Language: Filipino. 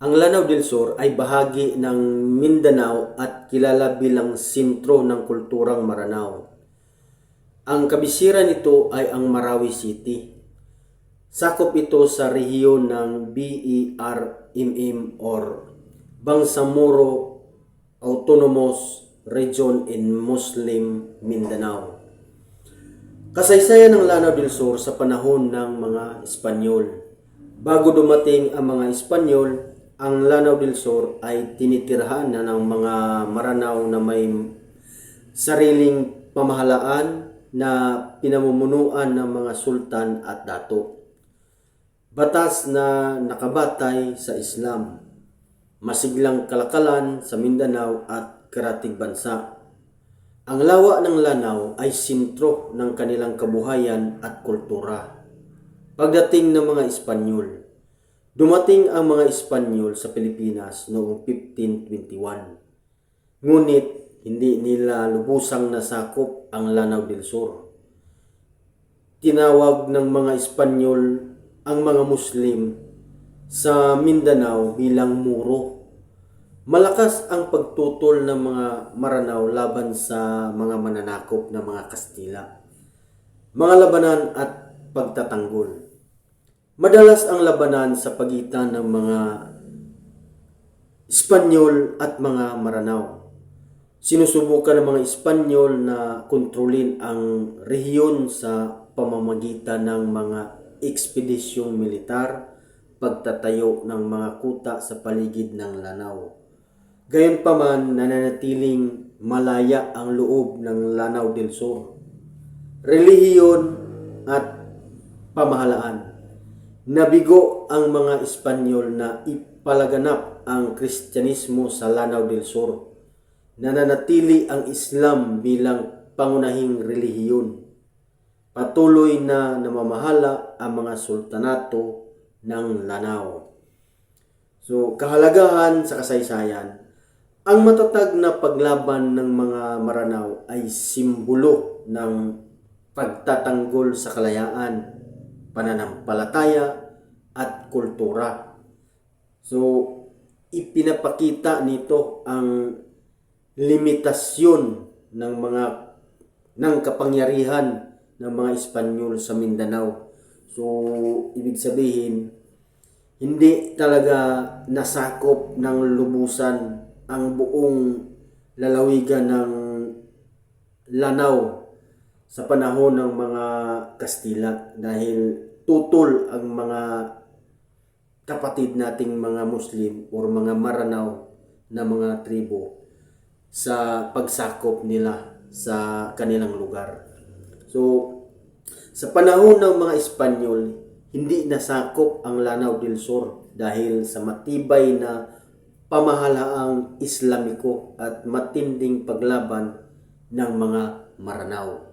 Ang Lanao del Sur ay bahagi ng Mindanao at kilala bilang sentro ng kulturang Maranao. Ang kabisira nito ay ang Marawi City. Sakop ito sa rehiyon ng BERMM or Bangsamoro Autonomous Region in Muslim Mindanao. Kasaysayan ng Lanao del Sur sa panahon ng mga Espanyol. Bago dumating ang mga Espanyol, ang Lanao del Sur ay tinitirhan na ng mga Maranao na may sariling pamahalaan na pinamumunuan ng mga sultan at dato. Batas na nakabatay sa Islam, masiglang kalakalan sa Mindanao at karatig bansa. Ang lawa ng Lanao ay sentro ng kanilang kabuhayan at kultura. Pagdating ng mga Espanyol, dumating ang mga Espanyol sa Pilipinas noong 1521. Ngunit hindi nila lubusang nasakop ang Lanao del Sur. Tinawag ng mga Espanyol ang mga Muslim sa Mindanao bilang Muro. Malakas ang pagtutol ng mga Maranao laban sa mga mananakop na mga Kastila, mga labanan at pagtatanggol. Madalas ang labanan sa pagitan ng mga Espanyol at mga Maranao. Sinusubukan ng mga Espanyol na kontrolin ang rehiyon sa pamamagitan ng mga ekspedisyong militar, pagtatayo ng mga kuta sa paligid ng Lanao. Gayunpaman, nananatiling malaya ang loob ng Lanao del Sur. Relihiyon at pamahalaan. Nabigo ang mga Espanyol na ipalaganap ang Kristyanismo sa Lanao del Sur. Nananatili ang Islam bilang pangunahing relihiyon. Patuloy na namamahala ang mga sultanato ng Lanao. So, kahalagahan sa kasaysayan. Ang matatag na paglaban ng mga Maranao ay simbolo ng pagtatanggol sa kalayaan, pananampalataya at kultura. So, ipinapakita nito ang limitasyon ng kapangyarihan ng mga Espanyol sa Mindanao. So, ibig sabihin, hindi talaga nasakop ng lubusan ang buong lalawigan ng Lanao sa panahon ng mga Kastila dahil tutol ang mga kapatid nating mga Muslim o mga Maranao na mga tribo sa pagsakop nila sa kanilang lugar. So, sa panahon ng mga Espanyol, hindi nasakop ang Lanao del Sur dahil sa matibay na pamahalaang Islamiko at matinding paglaban ng mga Maranao.